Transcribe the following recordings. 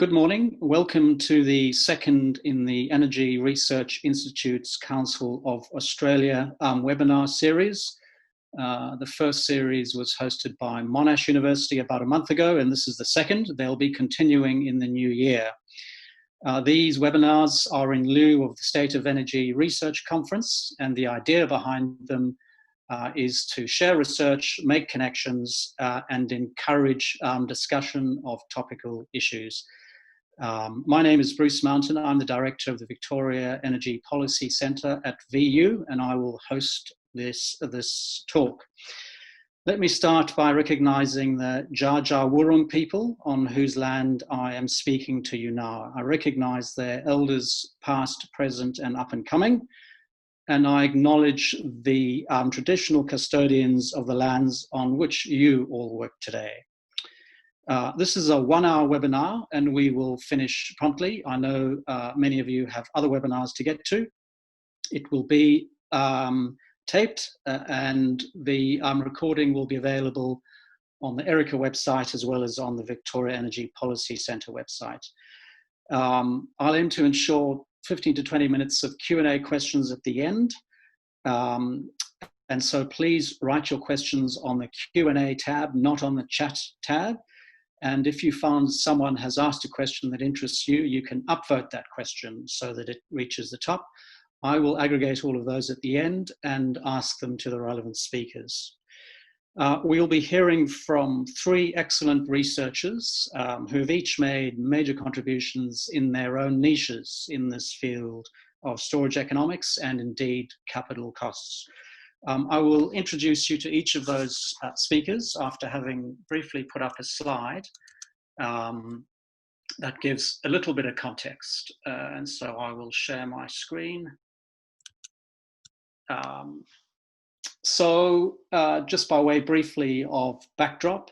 Good morning. Welcome to the second in the Energy Research Institute's Council of Australia webinar series. The first series was hosted by Monash University about a month ago, and this is the second. They'll be continuing in the new year. These webinars are in lieu of the State of Energy Research Conference, and the idea behind them is to share research, make connections, and encourage discussion of topical issues. My name is Bruce Mountain. I'm the Director of the Victoria Energy Policy Centre at VU, and I will host this talk. Let me start by recognising the Dja Dja Wurrung people on whose land I am speaking to you now. I recognise their elders past, present and up and coming, and I acknowledge the traditional custodians of the lands on which you all work today. This is a 1-hour webinar and we will finish promptly. I know many of you have other webinars to get to. It will be taped and the recording will be available on the ERICA website as well as on the Victoria Energy Policy Centre website. I'll aim to ensure 15 to 20 minutes of Q&A questions at the end. And so please write your questions on the Q&A tab, not on the chat tab. And if you found someone has asked a question that interests you, you can upvote that question so that it reaches the top. I will aggregate all of those at the end and ask them to the relevant speakers. We'll be hearing from 3 excellent researchers who have each made major contributions in their own niches in this field of storage economics and indeed capital costs. I will introduce you to each of those speakers after having briefly put up a slide that gives a little bit of context. And so I will share my screen. Just by way briefly of backdrop,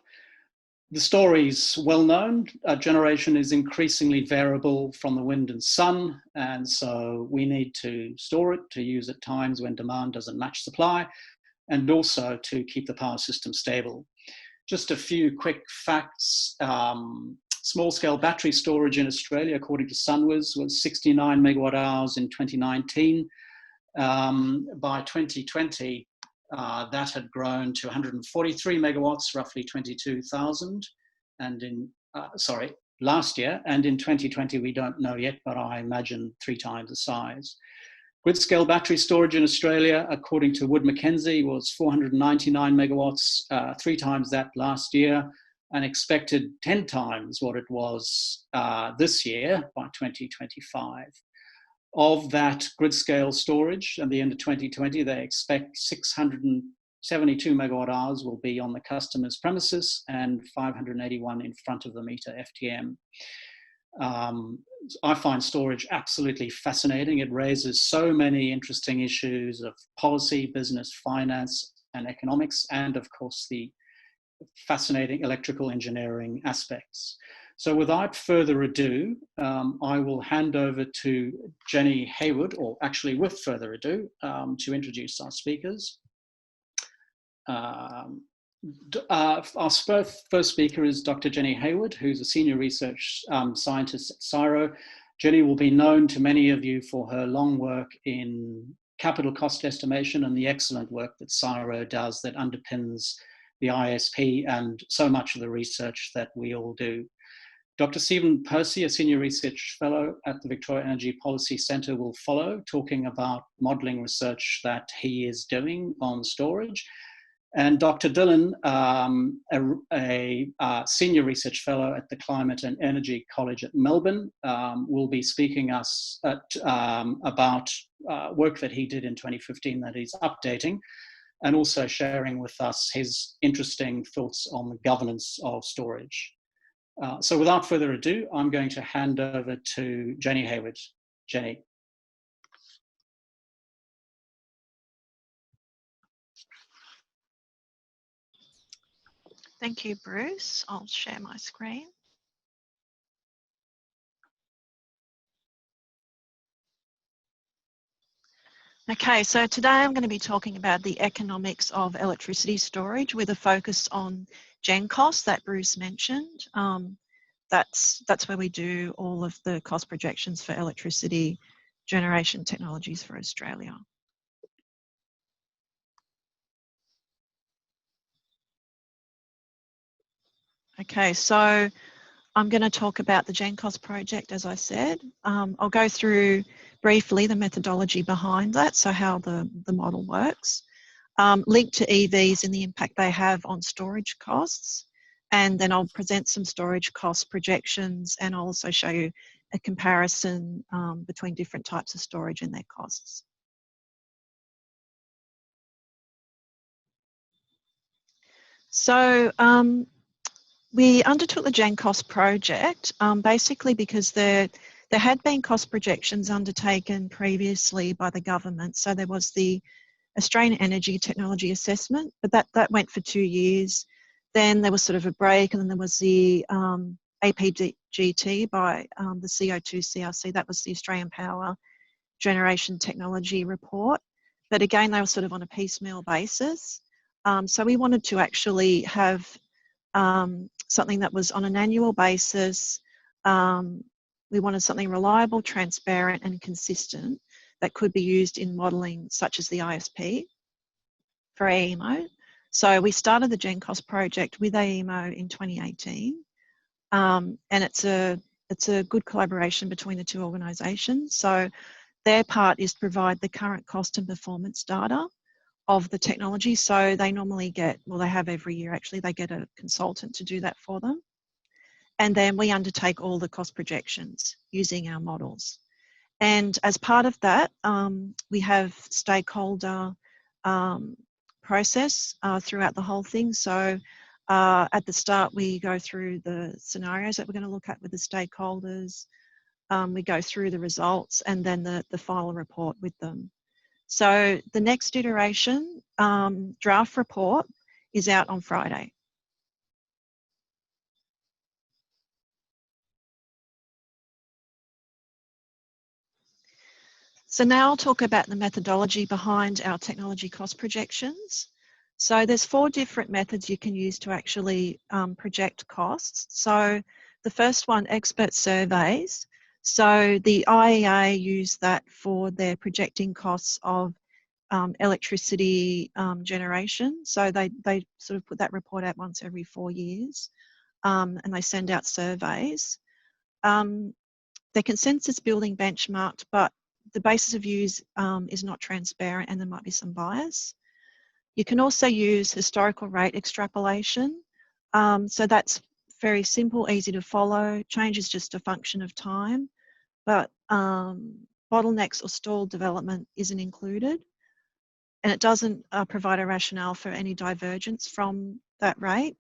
the story's well known. Generation is increasingly variable from the wind and sun, and so we need to store it to use at times when demand doesn't match supply, and also to keep the power system stable. Just a few quick facts. Small-scale battery storage in Australia, according to Sunwiz, was 69 megawatt hours in 2019. By 2020, that had grown to 143 megawatts, roughly 22,000, and last year, and in 2020 we don't know yet, but I imagine 3 times the size. Grid-scale battery storage in Australia, according to Wood Mackenzie, was 499 megawatts, 3 times that last year, and expected 10 times what it was this year by 2025. Of that grid-scale storage at the end of 2020, they expect 672 megawatt hours will be on the customer's premises and 581 in front of the meter FTM. I find storage absolutely fascinating. It raises so many interesting issues of policy, business, finance, and economics, and of course the fascinating electrical engineering aspects. So without further ado, I will hand over to Jenny Hayward, or actually with further ado, to introduce our speakers. Our first speaker is Dr. Jenny Hayward, who's a senior research scientist at CSIRO. Jenny will be known to many of you for her long work in capital cost estimation and the excellent work that CSIRO does that underpins the ISP and so much of the research that we all do. Dr. Steven Percy, a senior research fellow at the Victoria Energy Policy Centre, will follow, talking about modelling research that he is doing on storage. And Dr. Dylan, a senior research fellow at the Climate and Energy College at Melbourne, will be speaking us about work that he did in 2015 that he's updating, and also sharing with us his interesting thoughts on the governance of storage. So without further ado, I'm going to hand over to Jenny Hayward. Jenny. Thank you, Bruce. I'll share my screen. Okay, so today I'm going to be talking about the economics of electricity storage with a focus on GenCost that Bruce mentioned. that's where we do all of the cost projections for electricity generation technologies for Australia. Okay, so I'm going to talk about the GenCost project, as I said. I'll go through briefly the methodology behind that, so how the model works, linked to EVs and the impact they have on storage costs, and then I'll present some storage cost projections, and I'll also show you a comparison between different types of storage and their costs. So we undertook the GenCost project basically because there had been cost projections undertaken previously by the government. So there was the Australian Energy Technology Assessment, but that went for 2 years. Then there was sort of a break, and then there was the APGT by the CO2 CRC. That was the Australian Power Generation Technology Report. But again, they were sort of on a piecemeal basis. So we wanted to actually have something that was on an annual basis. We wanted something reliable, transparent and consistent that could be used in modelling such as the ISP for AEMO. So we started the GenCost project with AEMO in 2018, and it's a good collaboration between the two organisations. So their part is to provide the current cost and performance data of the technology. So they normally get, well, they have every year actually, they get a consultant to do that for them. And then we undertake all the cost projections using our models. And as part of that, we have stakeholder process throughout the whole thing. So at the start, we go through the scenarios that we're going to look at with the stakeholders. We go through the results and then the final report with them. So the next iteration, draft report, is out on Friday. So now I'll talk about the methodology behind our technology cost projections. So there's 4 different methods you can use to actually project costs. So the first one, expert surveys. So the IEA use that for their projecting costs of electricity generation. So they sort of put that report out once every 4 years, and they send out surveys. They're consensus building benchmarked, but the basis of use is not transparent and there might be some bias. You can also use historical rate extrapolation. So that's very simple, easy to follow. Change is just a function of time, but bottlenecks or stalled development isn't included. And it doesn't provide a rationale for any divergence from that rate.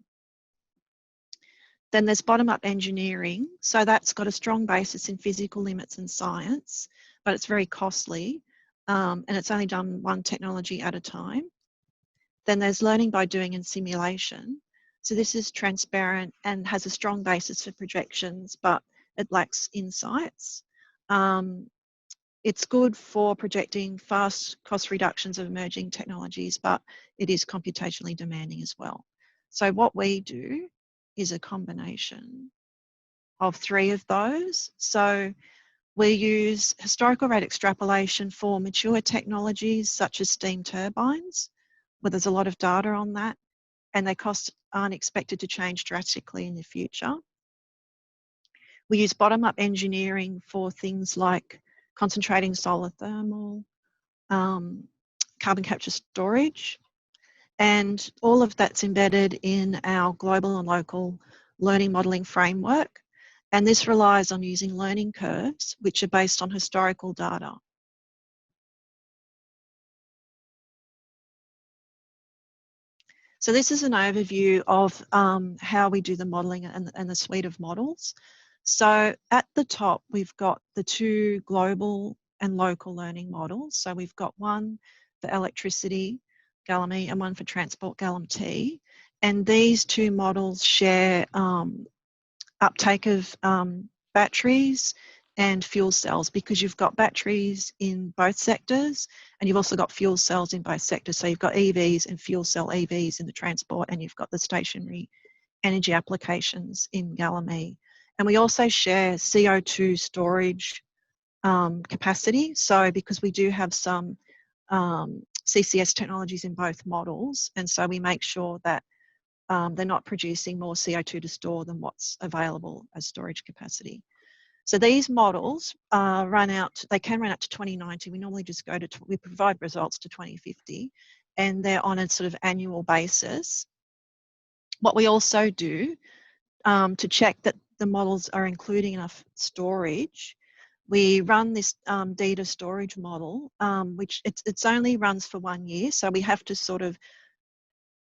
Then there's bottom-up engineering. So that's got a strong basis in physical limits and science, but it's very costly, and it's only done one technology at a time. Then there's learning by doing and simulation. So this is transparent and has a strong basis for projections, but it lacks insights. It's good for projecting fast cost reductions of emerging technologies, but it is computationally demanding as well. So what we do is a combination of 3 of those. So we use historical rate extrapolation for mature technologies such as steam turbines, where there's a lot of data on that, and their costs aren't expected to change drastically in the future. We use bottom-up engineering for things like concentrating solar thermal, carbon capture storage, and all of that's embedded in our global and local learning modelling framework. And this relies on using learning curves, which are based on historical data. So this is an overview of how we do the modelling and the suite of models. So at the top, we've got the 2 global and local learning models. So we've got one for electricity, GALAM E, and one for transport, GALAM T. And these 2 models share uptake of batteries and fuel cells, because you've got batteries in both sectors and you've also got fuel cells in both sectors. So you've got EVs and fuel cell EVs in the transport, and you've got the stationary energy applications in GALAM E. And we also share CO2 storage capacity. So because we do have some CCS technologies in both models, and so we make sure that they're not producing more CO2 to store than what's available as storage capacity. So these models run out, they can run out to 2090. We normally just go to, we provide results to 2050, and they're on a sort of annual basis. What we also do to check that the models are including enough storage, we run this data storage model, which it's only runs for 1 year. So we have to sort of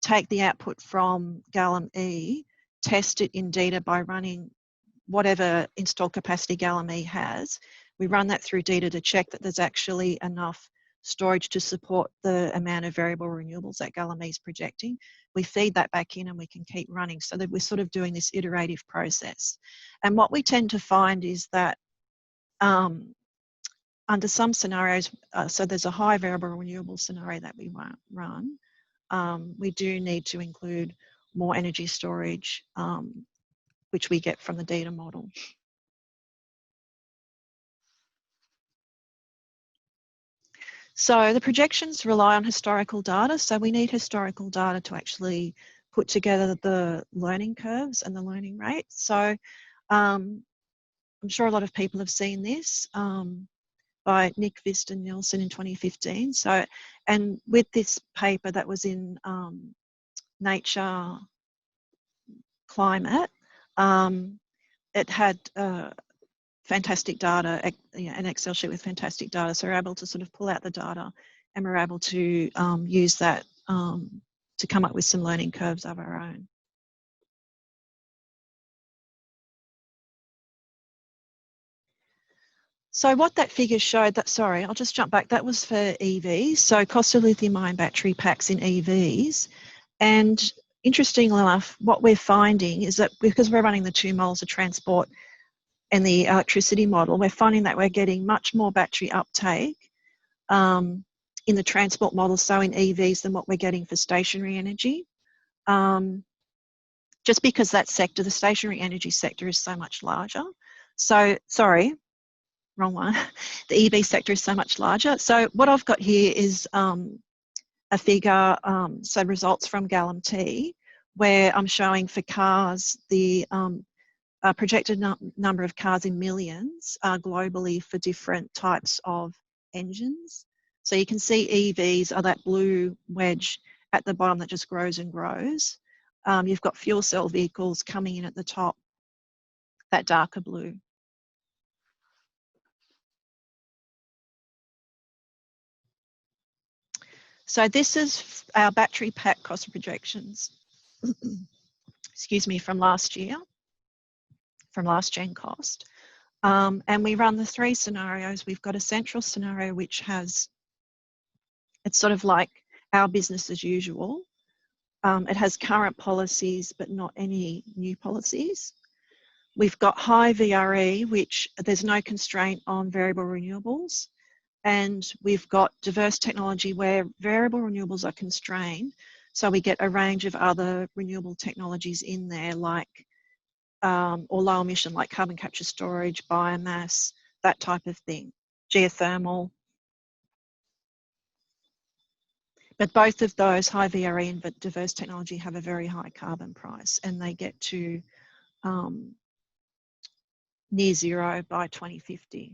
take the output from Gallium E, test it in data by running whatever installed capacity Gallium E has. We run that through data to check that there's actually enough storage to support the amount of variable renewables that Gallium E is projecting. We feed that back in and we can keep running, so that we're sort of doing this iterative process. And what we tend to find is that under some scenarios, so there's a high variable renewable scenario that we run, we do need to include more energy storage, which we get from the data model. So the projections rely on historical data. So we need historical data to actually put together the learning curves and the learning rates. So I'm sure a lot of people have seen this by Nick Visten Nielsen in 2015. So, and with this paper that was in Nature Climate, it had fantastic data, an Excel sheet with fantastic data. So we're able to sort of pull out the data, and we're able to use that to come up with some learning curves of our own. So what that figure showed, that, sorry, I'll just jump back. That was for EVs. So cost of lithium-ion battery packs in EVs. And interestingly enough, what we're finding is that because we're running the 2 moles of transport and the electricity model, we're finding that we're getting much more battery uptake in the transport model, so in EVs, than what we're getting for stationary energy. Just because that sector, the stationary energy sector, is so much larger. So, sorry, wrong one. The EV sector is so much larger. So what I've got here is a figure, so results from Gallium T, where I'm showing for cars the projected number of cars in millions globally for different types of engines. So you can see EVs are that blue wedge at the bottom that just grows and grows. You've got fuel cell vehicles coming in at the top, that darker blue. So this is our battery pack cost projections, excuse me, from last year, from last GenCost. And we run the 3 scenarios. We've got a central scenario which has, it's sort of like our business as usual. It has current policies, but not any new policies. We've got high VRE, which there's no constraint on variable renewables. And we've got diverse technology where variable renewables are constrained. So we get a range of other renewable technologies in there, like, or low emission, like carbon capture storage, biomass, that type of thing, geothermal. But both of those, high VRE and diverse technology, have a very high carbon price, and they get to near zero by 2050.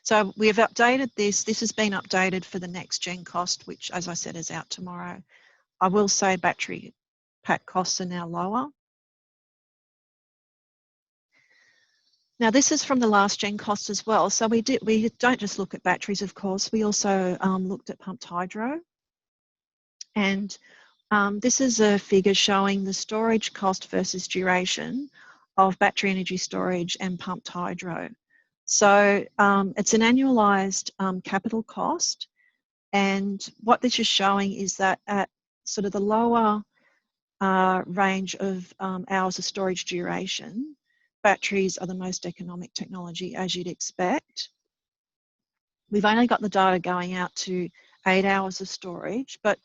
So we've updated this. This has been updated for the next GenCost, which, as I said, is out tomorrow. I will say battery pack costs are now lower. Now, this is from the last GenCost as well. So we don't just look at batteries, of course. We also looked at pumped hydro. And this is a figure showing the storage cost versus duration of battery energy storage and pumped hydro. So it's an annualised capital cost, and what this is showing is that at sort of the lower range of hours of storage duration, batteries are the most economic technology, as you'd expect. We've only got the data going out to 8 hours of storage, but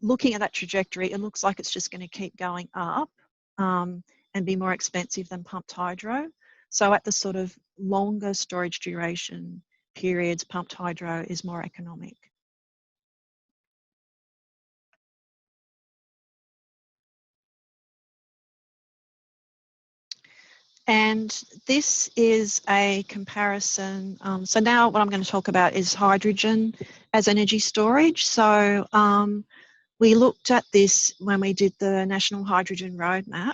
looking at that trajectory, it looks like it's just going to keep going up. and be more expensive than pumped hydro. So at the sort of longer storage duration periods, pumped hydro is more economic. And this is a comparison. So now what I'm going to talk about is hydrogen as energy storage. So we looked at this when we did the National Hydrogen Roadmap,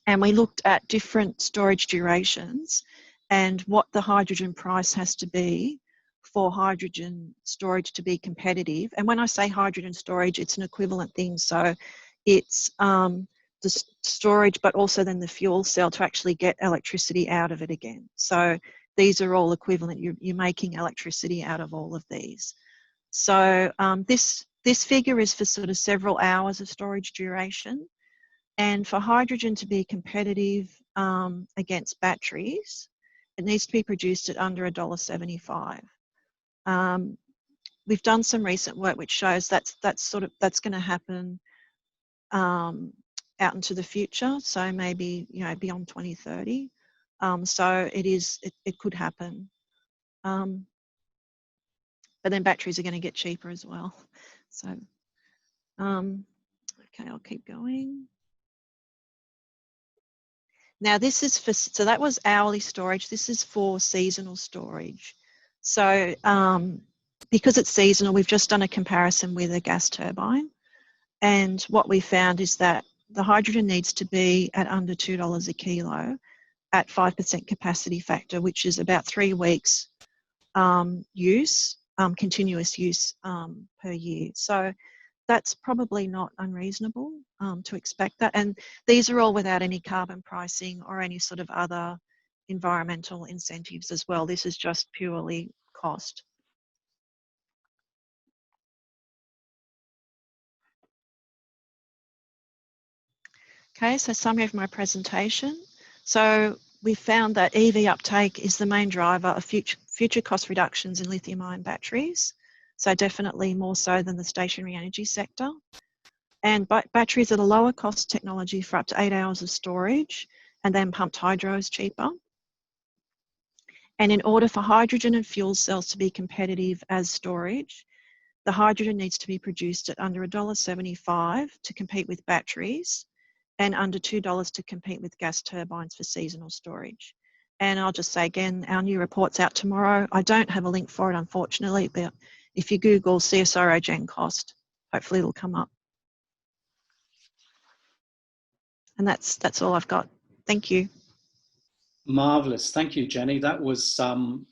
and we looked at different storage durations and what the hydrogen price has to be for hydrogen storage to be competitive. And when I say hydrogen storage, it's an equivalent thing. So it's the storage, but also then the fuel cell to actually get electricity out of it again. So these are all equivalent. You're making electricity out of all of these. So this figure is for sort of several hours of storage duration. And for hydrogen to be competitive against batteries, it needs to be produced at under $1.75. We've done some recent work which shows that's going to happen out into the future. So maybe beyond 2030. So it could happen. But then batteries are going to get cheaper as well. So okay, I'll keep going. Now this is for, so that was hourly storage. This is for seasonal storage. So because it's seasonal, we've just done a comparison with a gas turbine. And what we found is that the hydrogen needs to be at under $2 a kilo at 5% capacity factor, which is about 3 weeks use, continuous use per year. So that's probably not unreasonable to expect that. And these are all without any carbon pricing or any sort of other environmental incentives as well. This is just purely cost. Okay, so summary of my presentation. So we found that EV uptake is the main driver of future cost reductions in lithium-ion batteries. So definitely more so than the stationary energy sector. And batteries are the lower cost technology for up to 8 hours of storage, and then pumped hydro is cheaper. And in order for hydrogen and fuel cells to be competitive as storage, the hydrogen needs to be produced at under $1.75 to compete with batteries, and under $2 to compete with gas turbines for seasonal storage. And I'll just say again, our new report's out tomorrow. I don't have a link for it, unfortunately, but if you Google CSIRO GenCost, hopefully it'll come up. And that's all I've got. Thank you. Marvellous. Thank you, Jenny. That was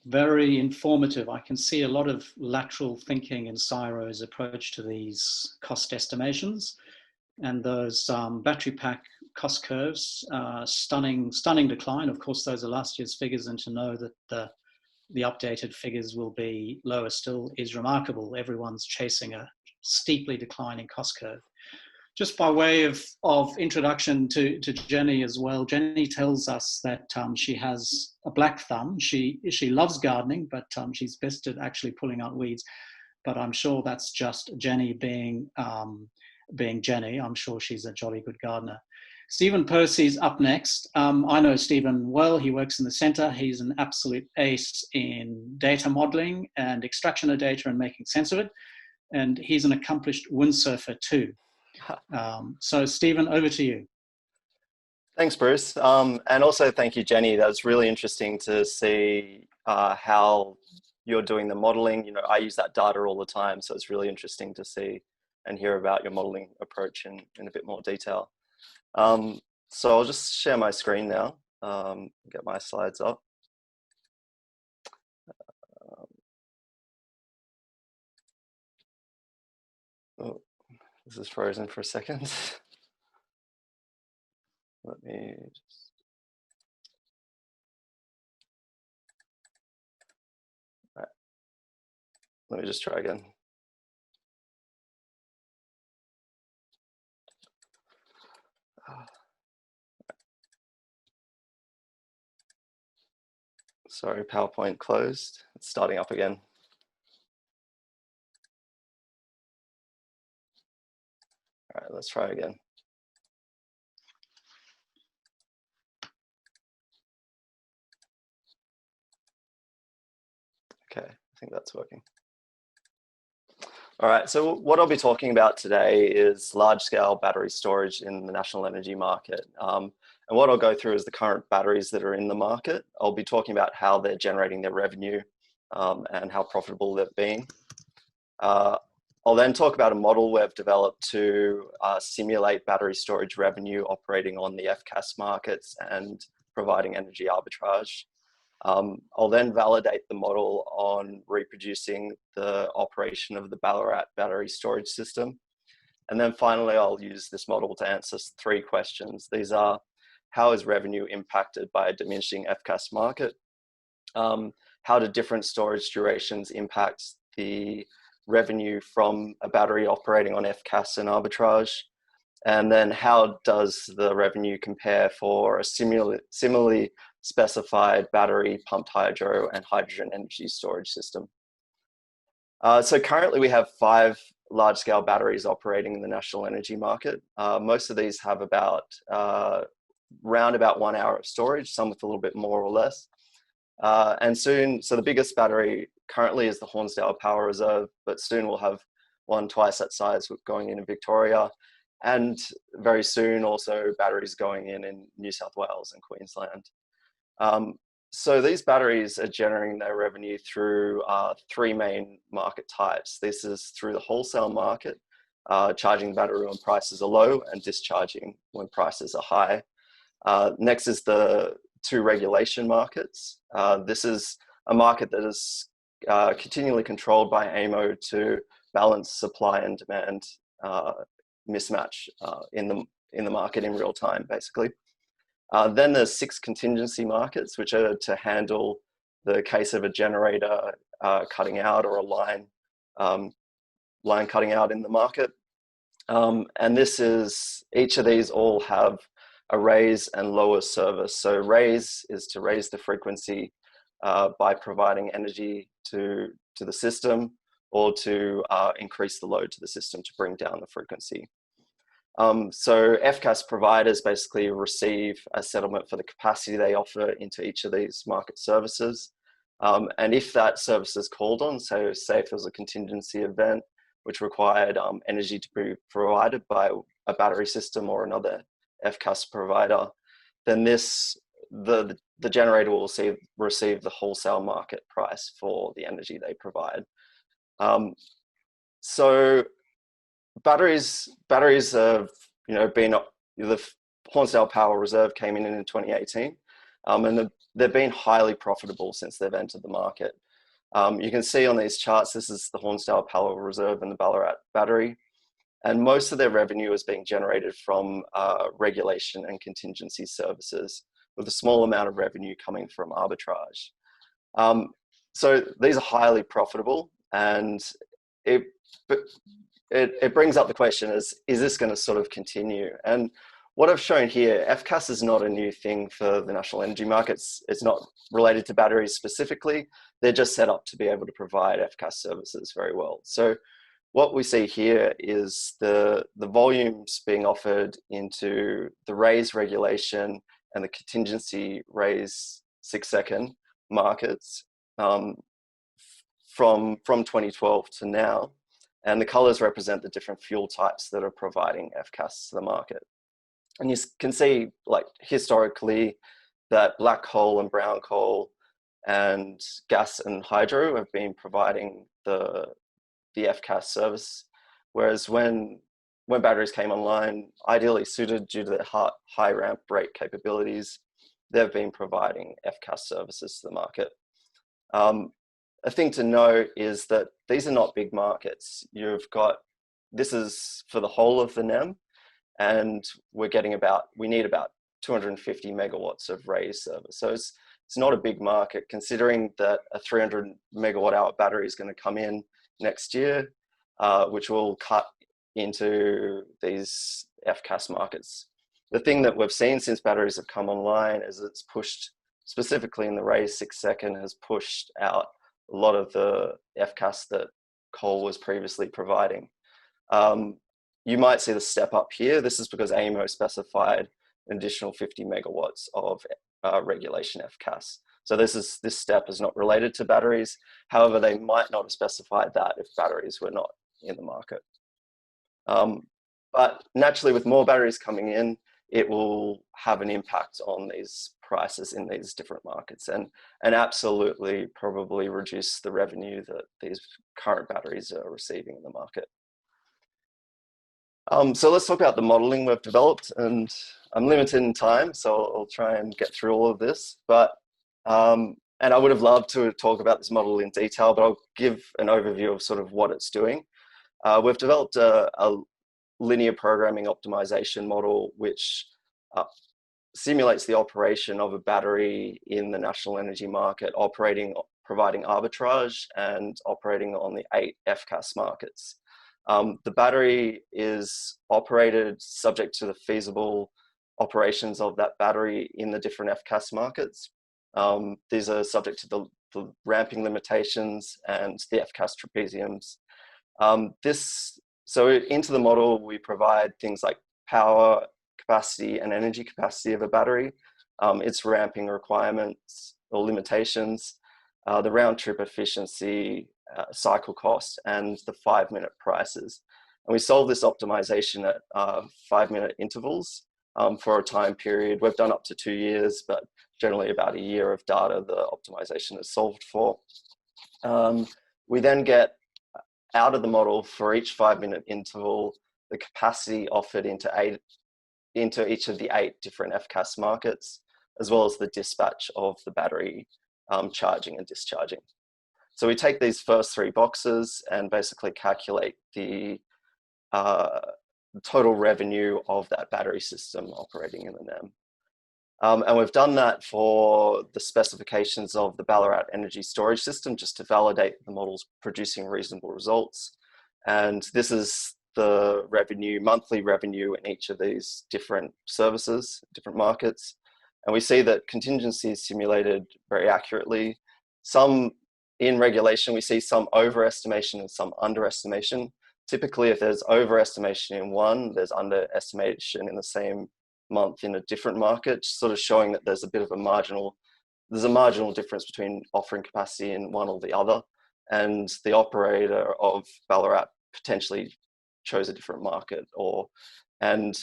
very informative. I can see a lot of lateral thinking in CSIRO's approach to these cost estimations. And those battery pack cost curves, stunning decline. Of course, those are last year's figures, and to know that the updated figures will be lower still is remarkable. Everyone's chasing a steeply declining cost curve. Just by way of introduction to Jenny as well, Jenny tells us that she has a black thumb. She loves gardening, but she's best at actually pulling out weeds. But I'm sure that's just Jenny being Jenny. I'm sure she's a jolly good gardener. Steven Percy's up next. I know Steven well. He works in the centre. He's an absolute ace in data modelling and extraction of data and making sense of it. And he's an accomplished windsurfer too. So Steven, over to you. Thanks, Bruce. And also thank you, Jenny. That was really interesting to see how you're doing the modelling. I use that data all the time, so it's really interesting to see and hear about your modelling approach in a bit more detail. So I'll just share my screen now, get my slides up. Oh, this is frozen for a second. Let me just... All right. Let me just try again. Sorry, PowerPoint closed. It's starting up again. All right, let's try again. Okay, I think that's working. All right, so what I'll be talking about today is large-scale battery storage in the national energy market. And what I'll go through is the current batteries that are in the market. I'll be talking about how they're generating their revenue and how profitable they've been. I'll then talk about a model we've developed to simulate battery storage revenue operating on the FCAS markets and providing energy arbitrage. I'll then validate the model on reproducing the operation of the Ballarat battery storage system. And then finally, I'll use this model to answer 3 questions. These are, how is revenue impacted by a diminishing FCAS market? How do different storage durations impact the revenue from a battery operating on FCAS and arbitrage? And then how does the revenue compare for a similarly specified battery, pumped hydro, and hydrogen energy storage system? So currently we have 5 large-scale batteries operating in the national energy market. Most of these have about round about 1 hour of storage, some with a little bit more or less. And soon, so the biggest battery currently is the Hornsdale Power Reserve, but soon we'll have one twice that size going in Victoria. And very soon also batteries going in New South Wales and Queensland. So these batteries are generating their revenue through 3 main market types. This is through the wholesale market, charging battery when prices are low and discharging when prices are high. Next is the 2 regulation markets. This is a market that is continually controlled by AEMO to balance supply and demand mismatch in the market in real time, basically. Then there's 6 contingency markets, which are to handle the case of a generator cutting out or a line cutting out in the market. And this is, each of these all have a raise and lower service. So raise is to raise the frequency by providing energy to the system, or to increase the load to the system to bring down the frequency. So FCAS providers basically receive a settlement for the capacity they offer into each of these market services. And if that service is called on, so say if there was a contingency event which required energy to be provided by a battery system or another FCAS provider, then the generator will receive the wholesale market price for the energy they provide. So batteries have, been, the Hornsdale Power Reserve came in 2018, and they've been highly profitable since they've entered the market. You can see on these charts, this is the Hornsdale Power Reserve and the Ballarat battery, and most of their revenue is being generated from regulation and contingency services, with a small amount of revenue coming from arbitrage. So these are highly profitable, and it brings up the question, is this going to sort of continue? And what I've shown here, FCAS is not a new thing for the national energy markets. It's not related to batteries specifically. They're just set up to be able to provide FCAS services very well. So what we see here is the volumes being offered into the raise regulation and the contingency raise 6-second markets from 2012 to now. And the colors represent the different fuel types that are providing FCAS to the market. And you can see, like, historically, that black coal and brown coal and gas and hydro have been providing the FCAS service. Whereas when batteries came online, ideally suited due to their high ramp rate capabilities, they've been providing FCAS services to the market. A thing to note is that these are not big markets. This is for the whole of the NEM, and we need about 250 megawatts of raise service. So it's not a big market, considering that a 300 megawatt hour battery is going to come in next year, which will cut into these FCAS markets. The thing that we've seen since batteries have come online is it's pushed, specifically in the raise 6-second, has pushed out a lot of the FCAS that coal was previously providing. You might see the step up here. This is because AEMO specified an additional 50 megawatts of regulation FCAS. So this step is not related to batteries. However, they might not have specified that if batteries were not in the market. But naturally, with more batteries coming in, it will have an impact on these prices in these different markets, and absolutely probably reduce the revenue that these current batteries are receiving in the market. So let's talk about the modeling we've developed, and I'm limited in time, so I'll try and get through all of this. But and I would have loved to talk about this model in detail, but I'll give an overview of sort of what it's doing. We've developed a linear programming optimization model, which simulates the operation of a battery in the national energy market, providing arbitrage and operating on the 8 FCAS markets. The battery is operated subject to the feasible operations of that battery in the different FCAS markets. These are subject to the ramping limitations and the FCAS trapeziums. So into the model, we provide things like power capacity and energy capacity of a battery, its ramping requirements or limitations, the round trip efficiency, cycle cost, and the 5-minute prices. And we solve this optimization at 5-minute intervals for a time period. We've done up to 2 years, but generally about a year of data the optimization is solved for. We then get out of the model for each 5-minute interval the capacity offered into each of the 8 different FCAS markets, as well as the dispatch of the battery charging and discharging. So we take these first 3 boxes and basically calculate the total revenue of that battery system operating in the NEM. And we've done that for the specifications of the Ballarat energy storage system, just to validate the model's producing reasonable results. And this is the revenue, monthly revenue in each of these different services, different markets. And we see that contingency is simulated very accurately. Some in regulation, we see some overestimation and some underestimation. Typically, if there's overestimation in one, there's underestimation in the same month in a different market, sort of showing that there's a marginal difference between offering capacity in one or the other. And the operator of Ballarat potentially chose a different market, and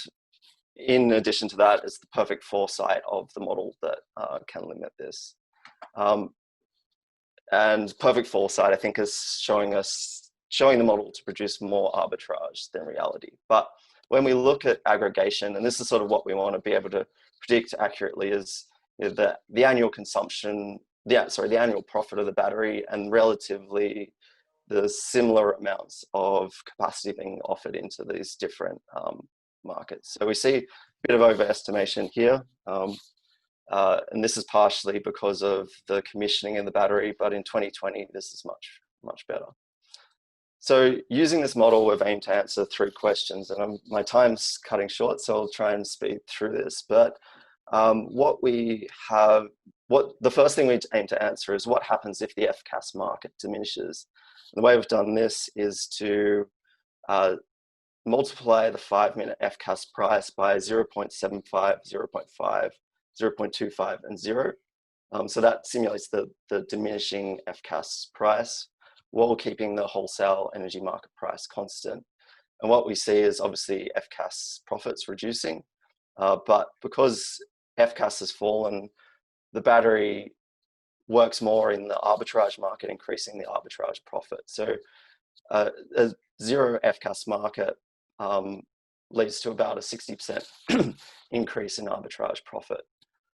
in addition to that is the perfect foresight of the model that can limit this. And perfect foresight, I think, is showing the model to produce more arbitrage than reality. But when we look at aggregation, and this is sort of what we want to be able to predict accurately, is the annual consumption, the annual profit of the battery, and relatively the similar amounts of capacity being offered into these different markets. So we see a bit of overestimation here. And this is partially because of the commissioning in the battery, but in 2020, this is much, much better. So using this model, we've aimed to answer 3 questions, and my time's cutting short, so I'll try and speed through this. But the first thing we aim to answer is what happens if the FCAS market diminishes. And the way we've done this is to multiply the 5-minute FCAS price by 0.75, 0.5, 0.25, and 0. So that simulates the diminishing FCAS price, while keeping the wholesale energy market price constant. And what we see is obviously FCAS profits reducing, but because FCAS has fallen, the battery works more in the arbitrage market, increasing the arbitrage profit. So a 0 FCAS market leads to about a 60% increase in arbitrage profit.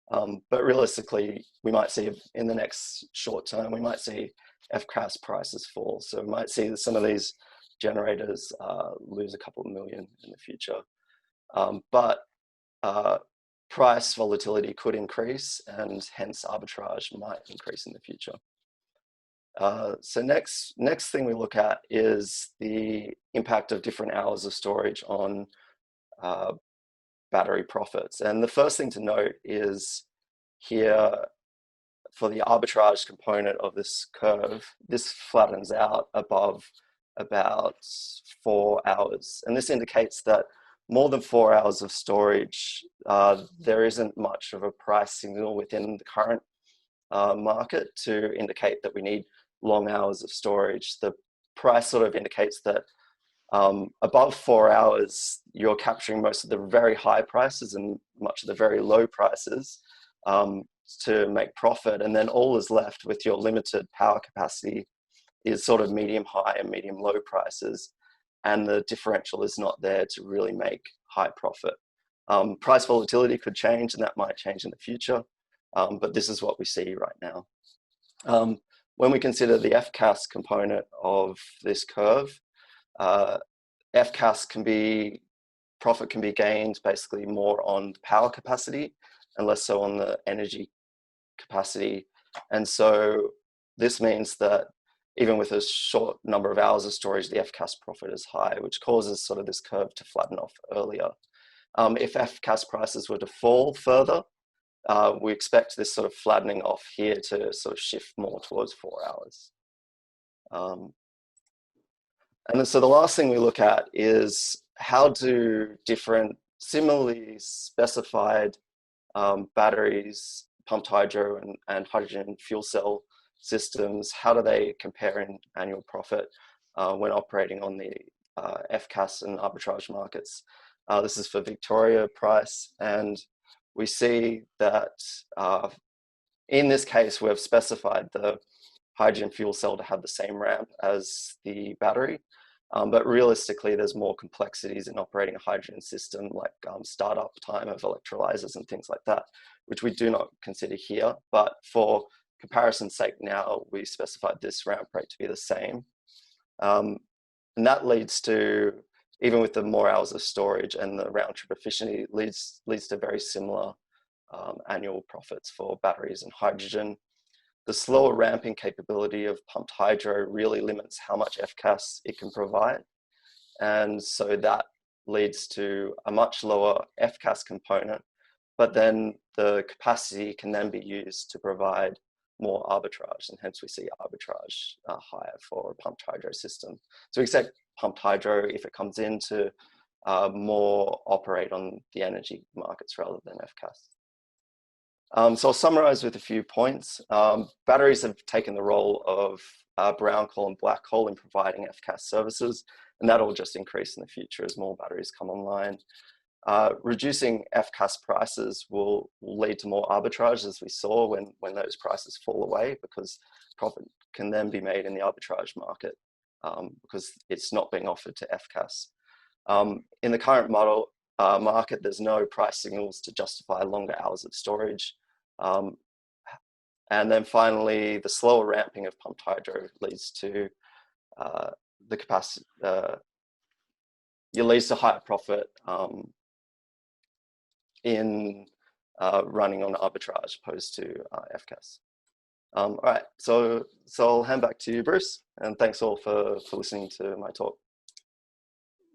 But realistically, we might see in the next short term, we might see FCAS prices fall. So we might see some of these generators lose a couple of million in the future. But price volatility could increase, and hence arbitrage might increase in the future. So next thing we look at is the impact of different hours of storage on battery profits. And the first thing to note is here, for the arbitrage component of this curve, this flattens out above about 4 hours. And this indicates that more than 4 hours of storage, there isn't much of a price signal within the current market to indicate that we need long hours of storage. The price sort of indicates that above 4 hours, you're capturing most of the very high prices and much of the very low prices to make profit. And then all is left with your limited power capacity is sort of medium high and medium low prices. And the differential is not there to really make high profit. Price volatility could change, and that might change in the future. But this is what we see right now. When we consider the FCAS component of this curve, FCAS profit can be gained basically more on power capacity and less so on the energy capacity. And so this means that even with a short number of hours of storage, the FCAS profit is high, which causes sort of this curve to flatten off earlier. If FCAS prices were to fall further, we expect this sort of flattening off here to sort of shift more towards 4 hours. And so the last thing we look at is how do different similarly specified batteries, pumped hydro and hydrogen fuel cell systems, how do they compare in annual profit when operating on the FCAS and arbitrage markets? This is for Victoria price, and we see that in this case, we've specified the hydrogen fuel cell to have the same ramp as the battery. But realistically, there's more complexities in operating a hydrogen system, like startup time of electrolyzers and things like that, which we do not consider here. But for comparison's sake now, we specified this ramp rate to be the same. And that leads to, even with the more hours of storage and the round trip efficiency, leads to very similar annual profits for batteries and hydrogen. The slower ramping capability of pumped hydro really limits how much FCAS it can provide. And so that leads to a much lower FCAS component, but then the capacity can then be used to provide more arbitrage, and hence we see arbitrage higher for a pumped hydro system. So we expect pumped hydro, if it comes in, to more operate on the energy markets rather than FCAS. So I'll summarize with a few points. Batteries have taken the role of brown coal and black coal in providing FCAS services, and that will just increase in the future as more batteries come online. Reducing FCAS prices will lead to more arbitrage, as we saw when those prices fall away, because profit can then be made in the arbitrage market because it's not being offered to FCAS. In the current model, market, there's no price signals to justify longer hours of storage. And then finally, the slower ramping of pumped hydro leads to the capacity, it leads to higher profit in running on arbitrage opposed to FCAS. All right, so I'll hand back to you, Bruce, and thanks all for listening to my talk.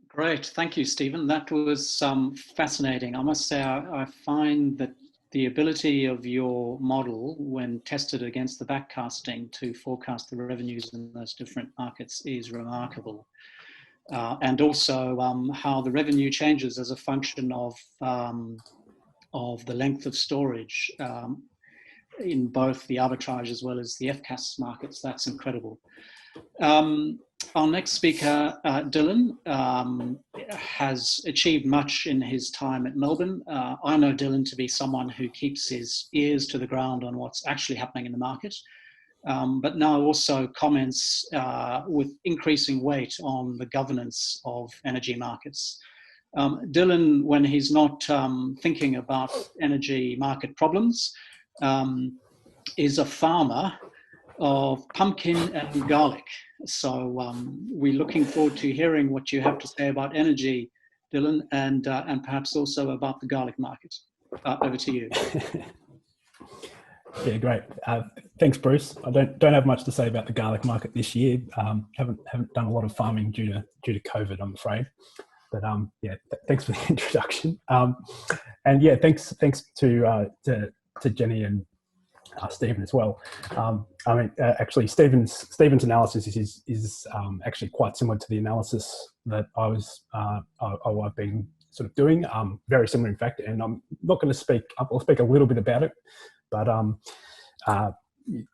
Great, thank you, Stephen. That was fascinating. I must say, I find that the ability of your model, when tested against the backcasting to forecast the revenues in those different markets, is remarkable. And also how the revenue changes as a function of the length of storage in both the arbitrage as well as the FCAS markets. That's incredible. Our next speaker, Dylan, has achieved much in his time at Melbourne. I know Dylan to be someone who keeps his ears to the ground on what's actually happening in the market, but now also comments with increasing weight on the governance of energy markets. Dylan, when he's not thinking about energy market problems, is a farmer of pumpkin and garlic. So we're looking forward to hearing what you have to say about energy, Dylan, and perhaps also about the garlic market. Over to you. Yeah, great. Thanks, Bruce. I don't have much to say about the garlic market this year. Haven't done a lot of farming due to COVID, I'm afraid. But yeah, thanks for the introduction. And yeah, thanks to Jenny and Stephen as well. I mean, actually, Stephen's analysis is actually quite similar to the analysis that I've been sort of doing. Very similar, in fact. And I'm not going to speak. I'll speak a little bit about it, but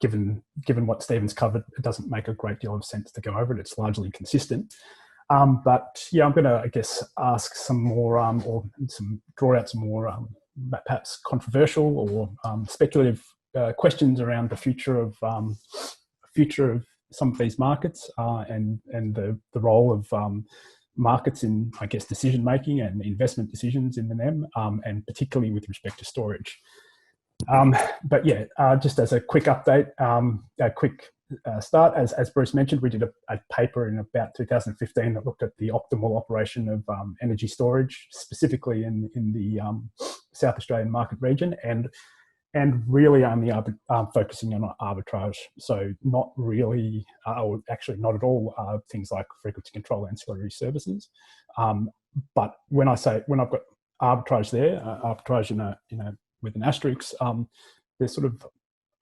given what Steven's covered, it doesn't make a great deal of sense to go over it. It's largely consistent. But yeah, I'm going to, I guess, ask some more draw out some more perhaps controversial or speculative questions around the future of some of these markets and the role of markets in, I guess, decision making and investment decisions in them, and particularly with respect to storage. But yeah, just as a quick update, a quick start, as Bruce mentioned, we did a paper in about 2015 that looked at the optimal operation of energy storage, specifically in the South Australian market region, and really only focusing on arbitrage. So not really, or actually not at all, things like frequency control ancillary services. But when I've got arbitrage there, arbitrage in a with an asterisk, there's sort of,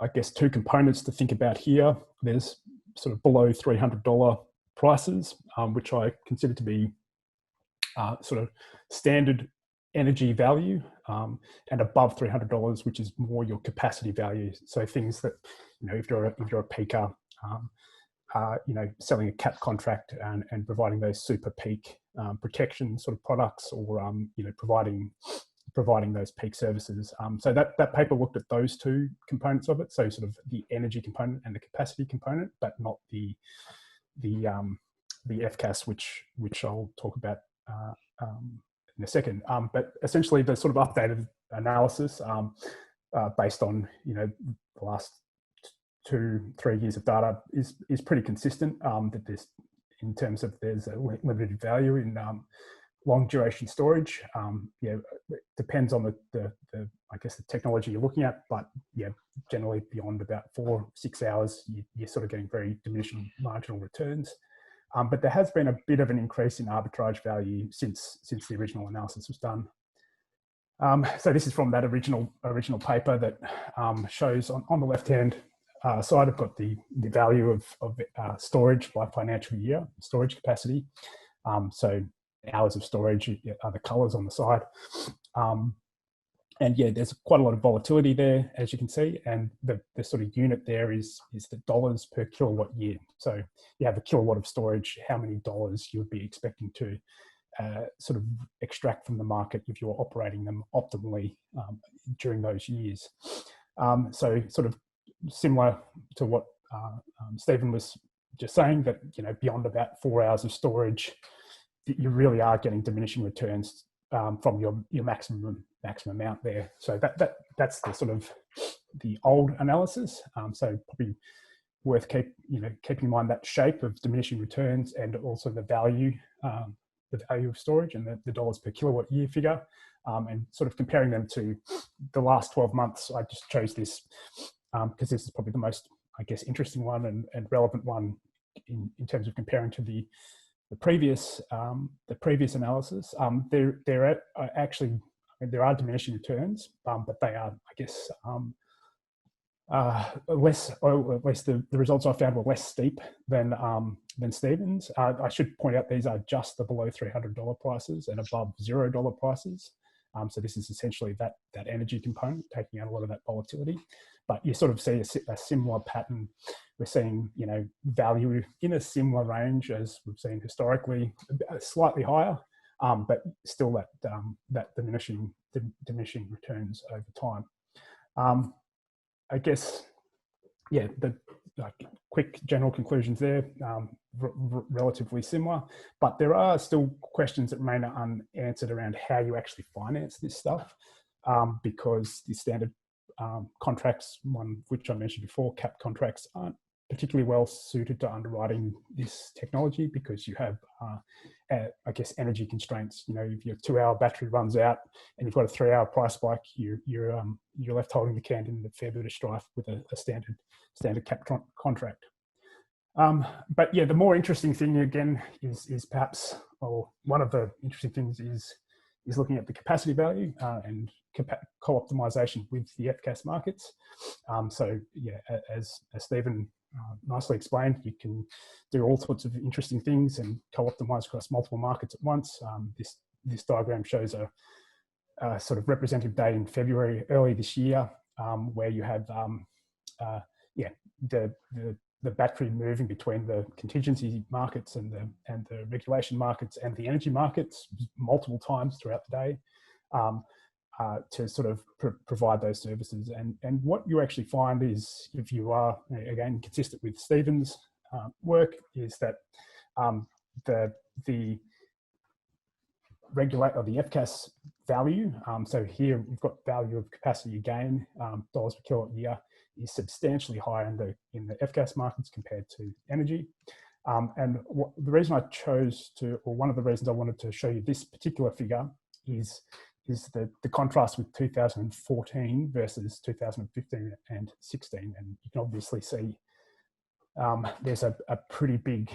I guess, two components to think about here. There's sort of below $300 prices, which I consider to be sort of standard energy value, and above $300, which is more your capacity value. So things that, if you're a peaker, selling a cap contract and providing those super peak protection sort of products, or providing those peak services. So that paper looked at those two components of it. So sort of the energy component and the capacity component, but not the FCAS, which I'll talk about in a second. But essentially the sort of updated analysis based on, the last 2-3 years of data is pretty consistent, that there's, in terms of there's a limited value in long duration storage. It depends on the I guess the technology you're looking at, but yeah, generally beyond about 4-6 hours, you're sort of getting very diminishing marginal returns. But there has been a bit of an increase in arbitrage value since the original analysis was done. So this is from that original paper that shows on the left hand side, I've got the value of storage by financial year, storage capacity. So hours of storage are the colors on the side. And yeah, there's quite a lot of volatility there, as you can see. And the sort of unit there is the dollars per kilowatt year. So you have a kilowatt of storage, how many dollars you would be expecting to sort of extract from the market if you're operating them optimally during those years. So sort of similar to what Steven was just saying, that beyond about 4 hours of storage, you really are getting diminishing returns from your maximum amount there. So that's the sort of the old analysis. So probably worth keeping in mind that shape of diminishing returns, and also the value of storage and the dollars per kilowatt year figure, and sort of comparing them to the last 12 months. I just chose this because this is probably the most, I guess, interesting one and relevant one in terms of comparing to the previous analysis. There are diminishing returns, but they are, I guess, less, or at least the results I found were less steep than Steven's. I should point out these are just the below $300 prices and above $0 prices. So this is essentially that energy component, taking out a lot of that volatility. But you sort of see a similar pattern. We're seeing, value in a similar range as we've seen historically, slightly higher, but still that diminishing returns over time. I guess, yeah, the quick general conclusions there, relatively similar, but there are still questions that remain unanswered around how you actually finance this stuff, because the standard contracts, one which I mentioned before, cap contracts, aren't particularly well suited to underwriting this technology, because you have, I guess, energy constraints. If your 2-hour battery runs out and you've got a 3-hour price spike, you're left holding the can in a fair bit of strife with a standard cap contract. But yeah, the more interesting thing again is perhaps, or one of the interesting things is looking at the capacity value and co-optimization with the FCAS markets. So yeah, as Steven nicely explained, you can do all sorts of interesting things and co-optimize across multiple markets at once. This diagram shows a sort of representative day in February early this year, where you have yeah, the battery moving between the contingency markets and the regulation markets and the energy markets multiple times throughout the day, to sort of provide those services. And what you actually find is, if you are, again, consistent with Steven's work, is that the regulate, or the FCAS value, so here we've got value of capacity gain, dollars per kilowatt year, is substantially higher in the FCAS markets compared to energy. And the reason I chose to, or one of the reasons I wanted to show you this particular figure is the contrast with 2014 versus 2015 and 16. And you can obviously see there's a pretty big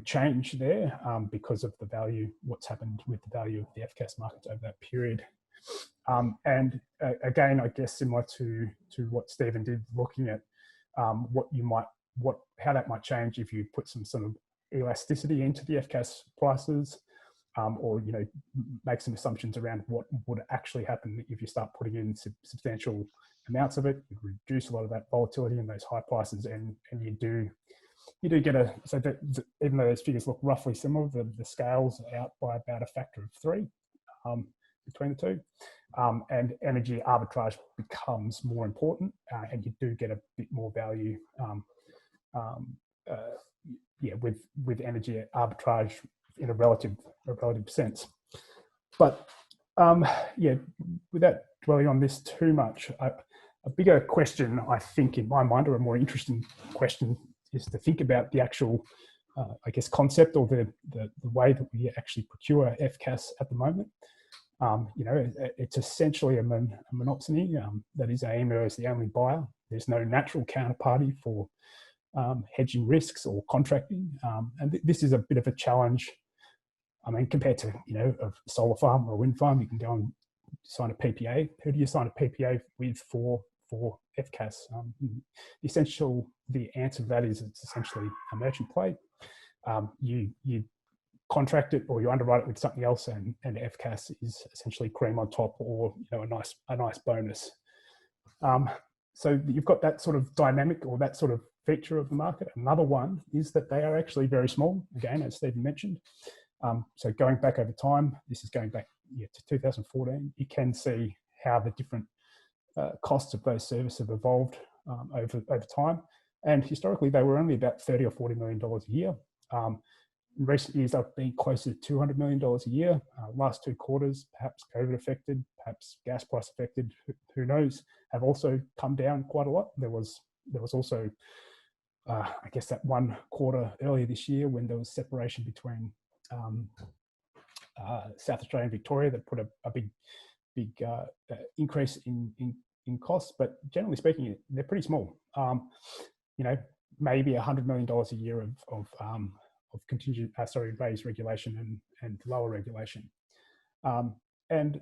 change there because of the value, what's happened with the value of the FCAS markets over that period. And again, I guess similar to what Steven did, looking at how that might change if you put some sort of elasticity into the FCAS prices, or make some assumptions around what would actually happen if you start putting in substantial amounts of it. It would reduce a lot of that volatility and those high prices, and you do get even though those figures look roughly similar, the scales are out by about a factor of 3 between the two, and energy arbitrage becomes more important, and you do get a bit more value with energy arbitrage in a relative sense. But without dwelling on this too much, a bigger question, I think, in my mind, or a more interesting question, is to think about the actual, I guess, concept, or the way that we actually procure FCAS at the moment. It's essentially a monopsony. That is, AEMO is the only buyer. There's no natural counterparty for hedging risks or contracting, and this is a bit of a challenge. I mean, compared to a solar farm or a wind farm, you can go and sign a PPA. Who do you sign a PPA with for FCAS? The answer to that is it's essentially a merchant play. You contract it, or you underwrite it with something else, and FCAS is essentially cream on top, or a nice bonus. So you've got that sort of dynamic, or that sort of feature of the market. Another one is that they are actually very small, again, as Steven mentioned. So going back over time, this is going back to 2014, you can see how the different costs of those services have evolved over time. And historically, they were only about $30 or $40 million a year. In recent years, they've been closer to $200 million a year. Last 2 quarters, perhaps COVID affected, perhaps gas price affected, who knows, have also come down quite a lot. There was also, I guess, that 1 quarter earlier this year when there was separation between South Australia and Victoria that put a big increase in costs. But generally speaking, they're pretty small. Maybe $100 million a year of contingent, raised regulation and lower regulation. And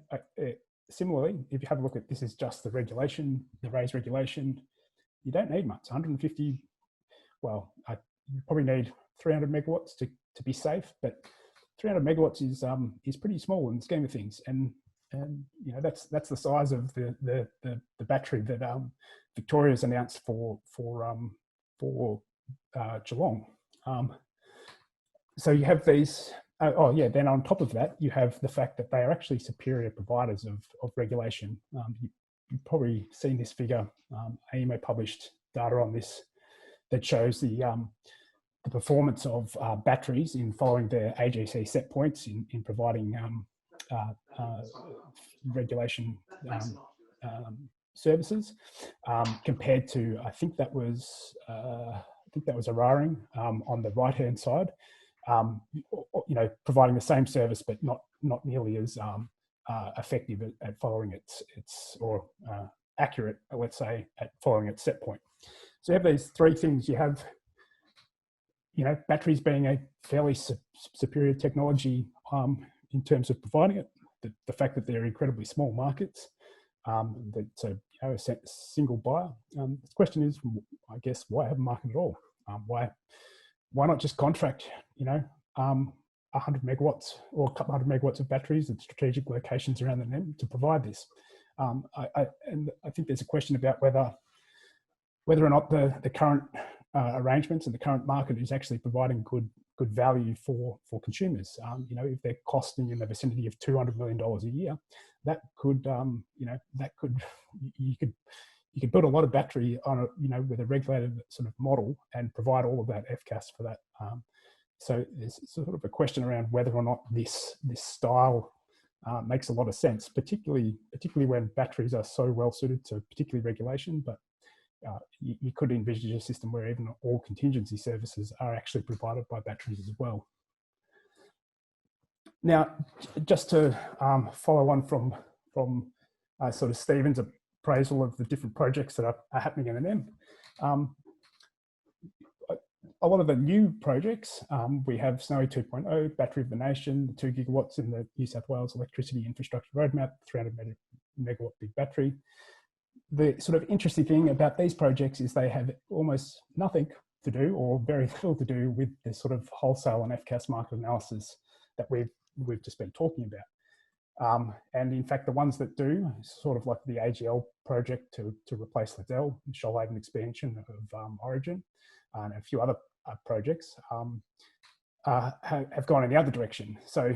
similarly, if you have a look at, this is just the regulation, the raised regulation, you don't need much. 150, well, you probably need 300 megawatts to be safe, but 300 megawatts is pretty small in the scheme of things, and that's the size of the battery that Victoria's announced for Geelong. So you have these. Then on top of that, you have the fact that they are actually superior providers of regulation. You've probably seen this figure. AEMO published data on this that shows the performance of batteries in following their AGC set points in providing regulation services, compared to, I think that was Eraring on the right hand side. Providing the same service, but not nearly as effective at following its or accurate, let's say, at following its set point. So you have these 3 things. You have batteries being a fairly superior technology in terms of providing it. The fact that they're incredibly small markets, that a single buyer. The question is, I guess, why have a market at all? Why not just contract 100 megawatts or a couple hundred megawatts of batteries at strategic locations around the NEM to provide this? And I think there's a question about whether or not the current arrangements and the current market is actually providing good value for consumers. You know, if they're costing in the vicinity of $200 million a year, that could, you know, you could build a lot of battery on a, you know, with a regulated sort of model and provide all of that FCAS for that. So there's sort of a question around whether or not this style makes a lot of sense, particularly when batteries are so well suited to particularly regulation. But you could envisage a system where even all contingency services are actually provided by batteries as well. Now, just to follow on from sort of Steven's appraisal of the different projects that are happening in NM, a lot of the new projects, we have Snowy 2.0, Battery of the Nation, 2 gigawatts in the New South Wales Electricity Infrastructure Roadmap, 300 megawatt big battery. The sort of interesting thing about these projects is they have almost nothing to do, or very little to do, with the sort of wholesale and FCAS market analysis that we've just been talking about. And in fact, the ones that do, sort of like the AGL project to replace Liddell, the Shoalhaven expansion of Origin, and a few other projects have gone in the other direction. So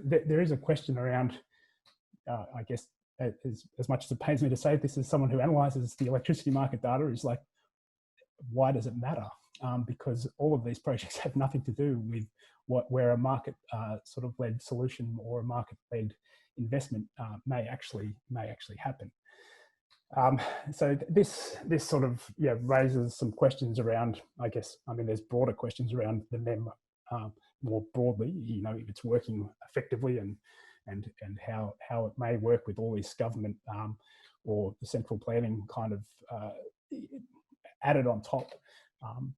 there is a question around, I guess, as much as it pains me to say this as someone who analyses the electricity market data, is like, why does it matter? Because all of these projects have nothing to do with where a market sort of led solution or a market led investment may actually happen. So this sort of raises some questions around, I guess, I mean, there's broader questions around the NEM more broadly, you know, if it's working effectively and how it may work with all this government or the central planning kind of added on top.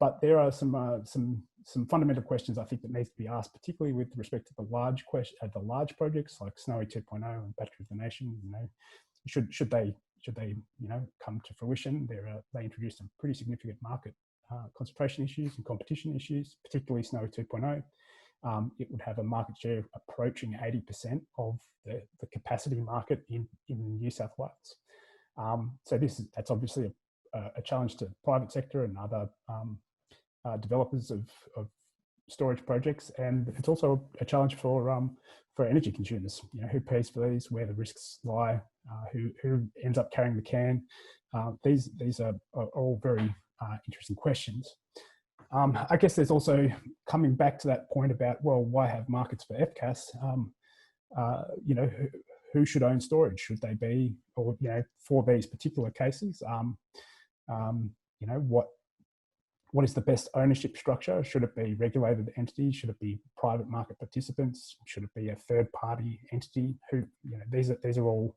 But there are some fundamental questions I think that needs to be asked, particularly with respect to the large projects like Snowy 2.0 and Battery of the Nation. You know, should they you know, come to fruition? They introduce some pretty significant market concentration issues and competition issues, particularly Snowy 2.0. It would have a market share approaching 80% of the capacity market in New South Wales. So that's obviously a challenge to the private sector and other developers of storage projects, and it's also a challenge for energy consumers. You know, who pays for these, where the risks lie, who ends up carrying the can. These are all very interesting questions. I guess there's also, coming back to that point about, well, why have markets for FCAS? You know, who should own storage? Should they be, or, you know, for these particular cases, you know, what is the best ownership structure? Should it be regulated entities? Should it be private market participants? Should it be a third party entity? Who, you know, these are all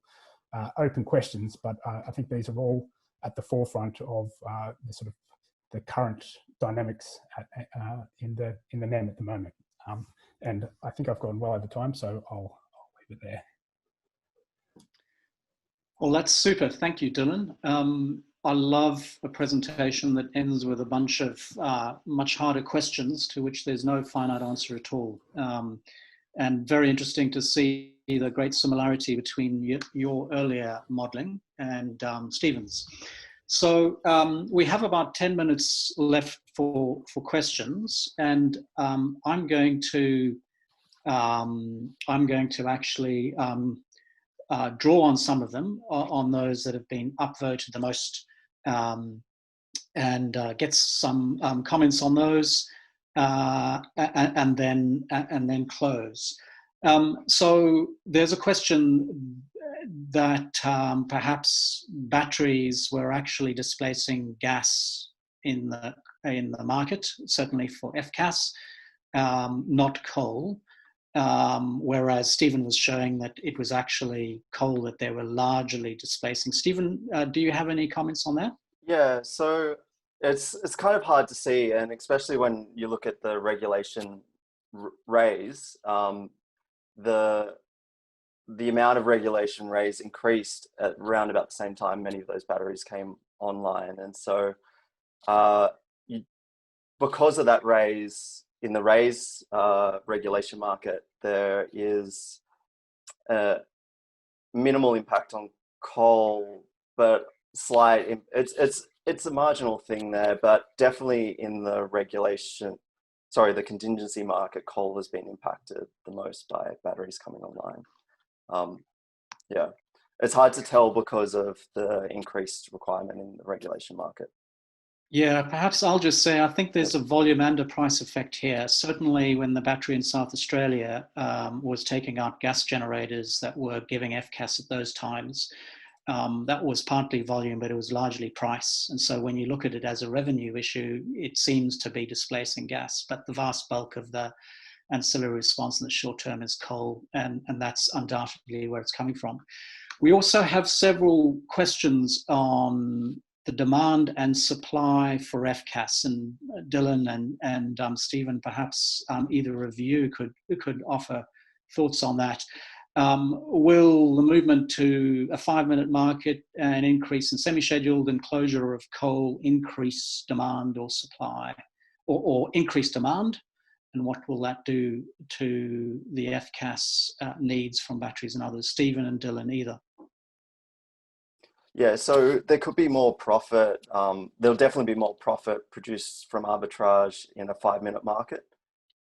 open questions, but I think these are all at the forefront of the sort of the current dynamics in the NEM at the moment. And I think I've gone well over time, so I'll leave it there. Well, that's super. Thank you, Dylan. I love a presentation that ends with a bunch of much harder questions to which there's no finite answer at all. And very interesting to see the great similarity between your earlier modelling and Steven's. So we have about 10 minutes left for questions, and I'm going to actually draw on some of them, on those that have been upvoted the most, and get some comments on those, and then close. So there's a question that perhaps batteries were actually displacing gas in the market, certainly for FCAS, not coal. Whereas Stephen was showing that it was actually coal that they were largely displacing. Stephen, do you have any comments on that? Yeah, so it's kind of hard to see, and especially when you look at the regulation raise, the amount of regulation raise increased at around about the same time many of those batteries came online, and so because of that raise, in the raise regulation market, there is a minimal impact on coal, but slight. It's it's a marginal thing there, but definitely in the the contingency market, coal has been impacted the most by batteries coming online. Yeah, it's hard to tell because of the increased requirement in the regulation market. Yeah, perhaps I'll just say, I think there's a volume and a price effect here. Certainly when the battery in South Australia was taking out gas generators that were giving FCAS at those times, that was partly volume, but it was largely price. And so when you look at it as a revenue issue, it seems to be displacing gas, but the vast bulk of the ancillary response in the short term is coal, and that's undoubtedly where it's coming from. We also have several questions on the demand and supply for FCAS, and Dylan and Steven, perhaps either of you could offer thoughts on that. Will the movement to a 5-minute market and increase in semi-scheduled and closure of coal increase demand or supply, or increase demand? And what will that do to the FCAS needs from batteries and others? Steven and Dylan, either. Yeah, so there could be more profit. There'll definitely be more profit produced from arbitrage in a 5-minute market,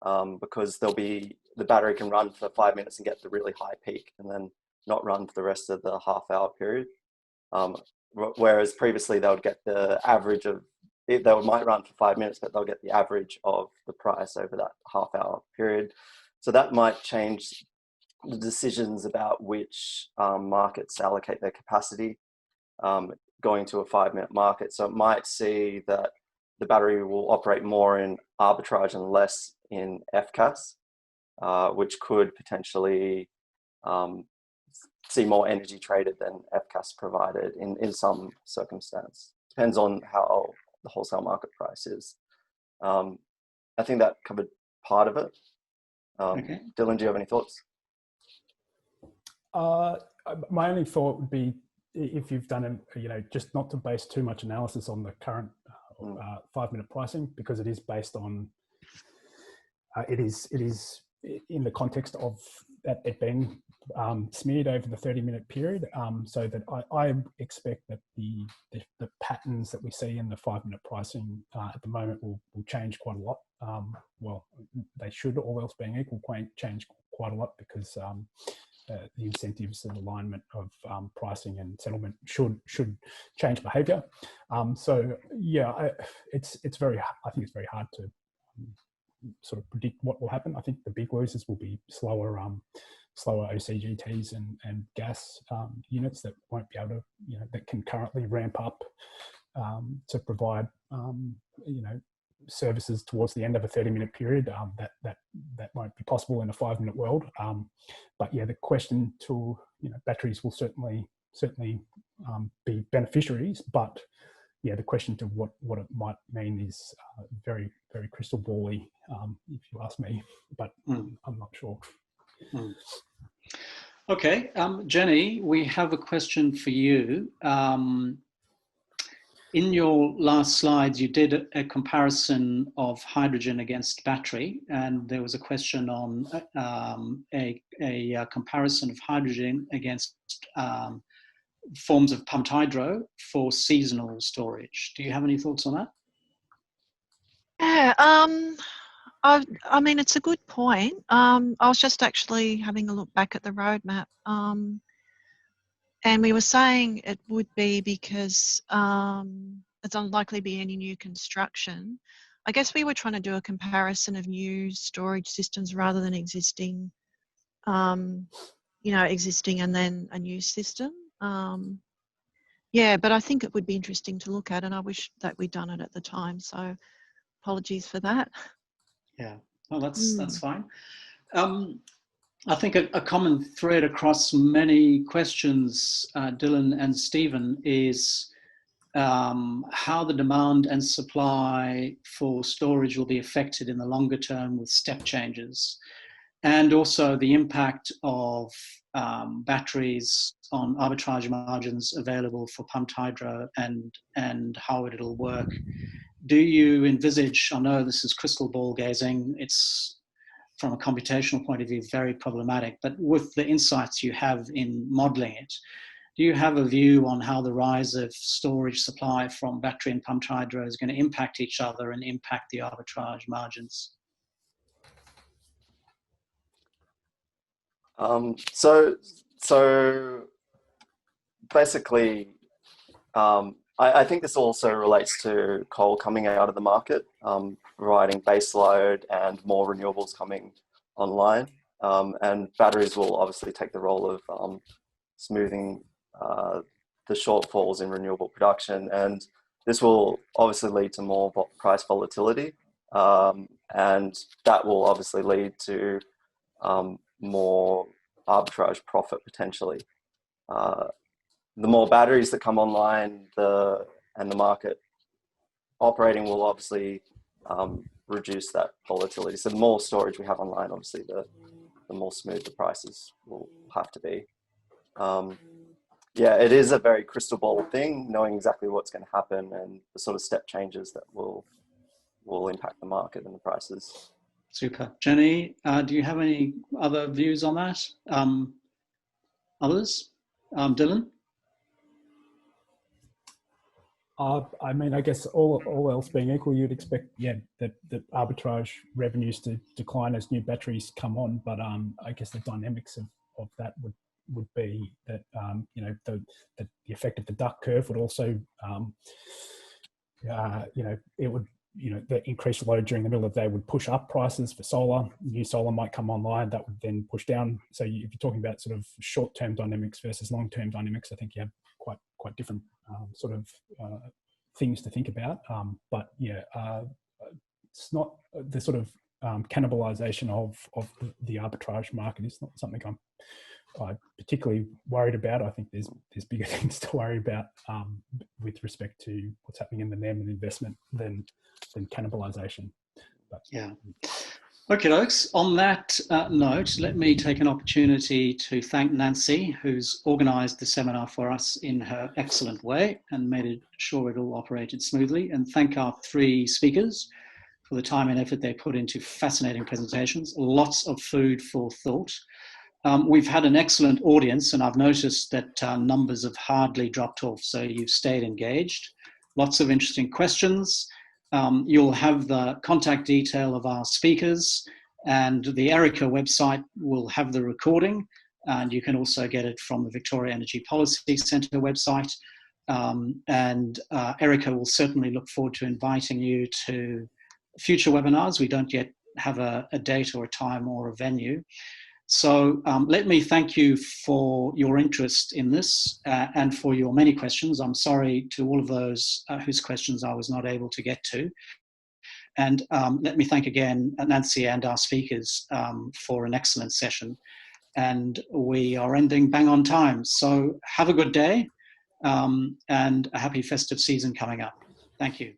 because the battery can run for 5 minutes and get the really high peak and then not run for the rest of the half-hour period. Whereas previously they would get the average of, they might run for 5 minutes, but they'll get the average of the price over that half-hour period. So that might change the decisions about which markets allocate their capacity going to a 5-minute market. So it might see that the battery will operate more in arbitrage and less in FCAS, which could potentially see more energy traded than FCAS provided in some circumstance. Depends on how the wholesale market price is. I think that covered part of it. Okay. Dylan, do you have any thoughts? My only thought would be, if you've done just not to base too much analysis on the current 5-minute pricing, because it is based on it is in the context of it being smeared over the 30-minute period, so that I expect that the patterns that we see in the 5-minute pricing at the moment will change quite a lot. Well, they should, all else being equal, change quite a lot, because the incentives and alignment of pricing and settlement should change behaviour. So yeah, it's very, I think it's very hard to sort of predict what will happen. I think the big losers will be slower OCGTs and gas units that won't be able to, that can currently ramp up to provide services towards the end of a 30-minute period. That won't be possible in a 5-minute world. But yeah, the question to batteries will certainly be beneficiaries, but yeah, the question to what it might mean is very, very crystal ball-y, if you ask me, but I'm not sure. Okay, Jenny, we have a question for you. In your last slides, you did a comparison of hydrogen against battery, and there was a question on a comparison of hydrogen against forms of pumped hydro for seasonal storage. Do you have any thoughts on that? Yeah, I mean, it's a good point. I was just actually having a look back at the roadmap, and we were saying it would be because it's unlikely to be any new construction. I guess we were trying to do a comparison of new storage systems rather than existing, existing and then a new system. Yeah, but I think it would be interesting to look at, and I wish that we'd done it at the time. So apologies for that. Yeah, well, that's fine. I think a common thread across many questions, Dylan and Steven, is how the demand and supply for storage will be affected in the longer term with step changes, and also the impact of batteries on arbitrage margins available for pumped hydro and how it'll work. Do you envisage, I know this is crystal ball gazing, it's from a computational point of view very problematic, but with the insights you have in modelling it, do you have a view on how the rise of storage supply from battery and pumped hydro is going to impact each other and impact the arbitrage margins? So basically, I think this also relates to coal coming out of the market, providing base load and more renewables coming online. And batteries will obviously take the role of smoothing the shortfalls in renewable production. And this will obviously lead to more price volatility. And that will obviously lead to more arbitrage profit potentially. The more batteries that come online and the market operating will obviously reduce that volatility. So the more storage we have online, obviously, the more smooth the prices will have to be. Yeah, it is a very crystal ball thing, knowing exactly what's going to happen and the sort of step changes that will impact the market and the prices. Super. Jenny, do you have any other views on that? Others? Dylan? I mean, I guess all else being equal, you'd expect, yeah, that arbitrage revenues to decline as new batteries come on. But I guess the dynamics of that would be that you know, the effect of the duck curve would also you know, it would, you know, the increased load during the middle of the day would push up prices for solar. New solar might come online, that would then push down. So if you're talking about sort of short-term dynamics versus long-term dynamics, I think you have quite different sort of things to think about. But yeah, it's not the sort of cannibalization of the arbitrage market is not something I'm particularly worried about. I think there's bigger things to worry about with respect to what's happening in the NEM and investment than cannibalization. But, yeah. Okay, folks. On that note, let me take an opportunity to thank Nancy, who's organised the seminar for us in her excellent way and made sure it all operated smoothly, and thank our three speakers for the time and effort they put into fascinating presentations. Lots of food for thought. We've had an excellent audience, and I've noticed that numbers have hardly dropped off, so you've stayed engaged. Lots of interesting questions. You'll have the contact detail of our speakers, and the Erica website will have the recording, and you can also get it from the Victoria Energy Policy Centre website. And Erica will certainly look forward to inviting you to future webinars. We don't yet have a date or a time or a venue. So let me thank you for your interest in this and for your many questions. I'm sorry to all of those whose questions I was not able to get to. And let me thank again Nancy and our speakers for an excellent session. And we are ending bang on time. So have a good day and a happy festive season coming up. Thank you.